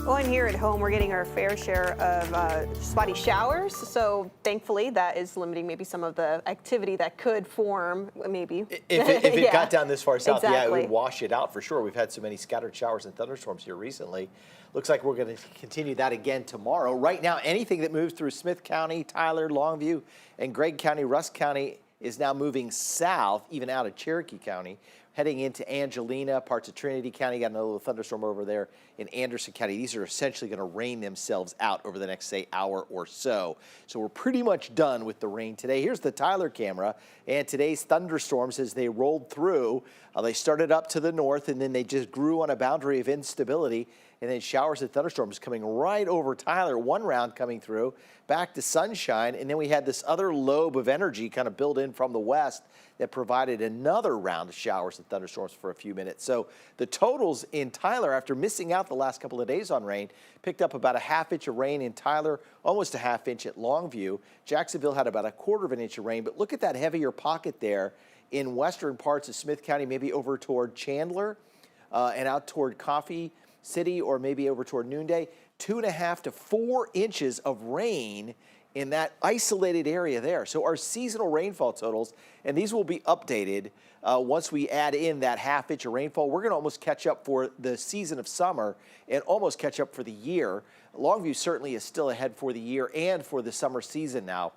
Well, and here at home, we're getting our fair share of spotty showers. So thankfully, that is limiting maybe some of the activity that could form, maybe. If it got down this far south, yeah, it Exactly. would wash it out for sure. We've had so many scattered showers and thunderstorms here recently. Looks like we're going to continue that again tomorrow. Right now, anything that moves through Smith County, Tyler, Longview, and Gregg County, Rusk County is now moving south, even out of Cherokee County, heading into Angelina, parts of Trinity County. Got another little thunderstorm over there in Anderson County. These are essentially going to rain themselves out over the next, say, hour or so. So we're pretty much done with the rain today. Here's the Tyler camera, and today's thunderstorms as they rolled through. They started up to the north, and then they just grew on a boundary of instability, and then showers and thunderstorms coming right over Tyler. One round coming through, back to sunshine, and then we had this other lobe of energy kind of built in from the west that provided another round of showers and thunderstorms for a few minutes. So the totals in Tyler, after missing out the last couple of days on rain, picked up about a half-inch of rain in Tyler, almost a half-inch at Longview. Jacksonville had about a quarter of an inch of rain, but look at that heavier pocket there in western parts of Smith County, maybe over toward Chandler and out toward Coffee City, or maybe over toward Noonday. 2.5 to 4 inches of rain in that isolated area there. So our seasonal rainfall totals, and these will be updated once we add in that half-inch of rainfall. We're going to almost catch up for the season of summer and almost catch up for the year. Longview certainly is still ahead for the year and for the summer season now,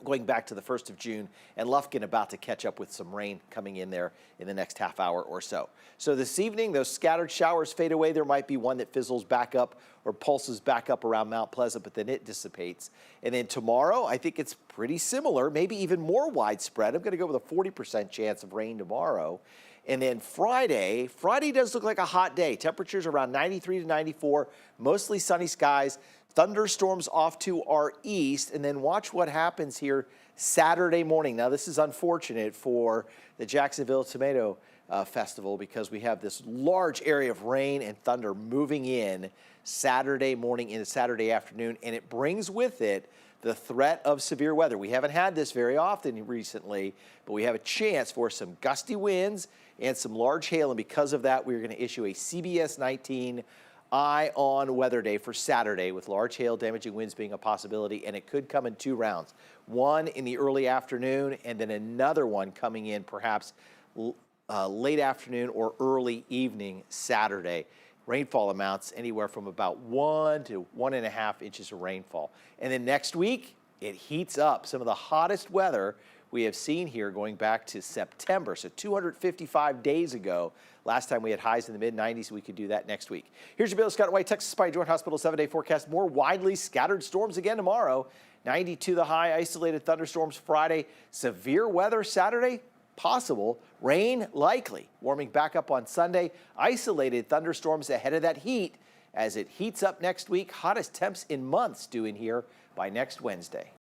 going back to the 1st of June, and Lufkin about to catch up with some rain coming in there in the next half hour or so. So this evening, those scattered showers fade away. There might be one that fizzles back up or pulses back up around Mount Pleasant, but then it dissipates. And then tomorrow, I think it's pretty similar, maybe even more widespread. I'm going to go with a 40% chance of rain tomorrow. And then Friday does look like a hot day. Temperatures around 93 to 94, mostly sunny skies. Thunderstorms off to our east, and then watch what happens here Saturday morning. Now, this is unfortunate for the Jacksonville Tomato Festival because we have this large area of rain and thunder moving in Saturday morning into Saturday afternoon, and it brings with it the threat of severe weather. We haven't had this very often recently, but we have a chance for some gusty winds and some large hail, and because of that, we're going to issue a CBS19 Eye on weather day for Saturday, with large hail, damaging winds being a possibility, and it could come in 2 rounds. One in the early afternoon, and then another one coming in perhaps late afternoon or early evening Saturday. Rainfall amounts anywhere from about 1 to 1.5 inches of rainfall. And then next week, it heats up. Some of the hottest weather we have seen here going back to September. So 255 days ago, last time we had highs in the mid-90s, we could do that next week. Here's your Bill Scott White, Texas Spine Joint Hospital 7-day forecast. More widely scattered storms again tomorrow. 92 the high, isolated thunderstorms Friday. Severe weather Saturday, possible. Rain likely. Warming back up on Sunday. Isolated thunderstorms ahead of that heat as it heats up next week. Hottest temps in months due in here by next Wednesday.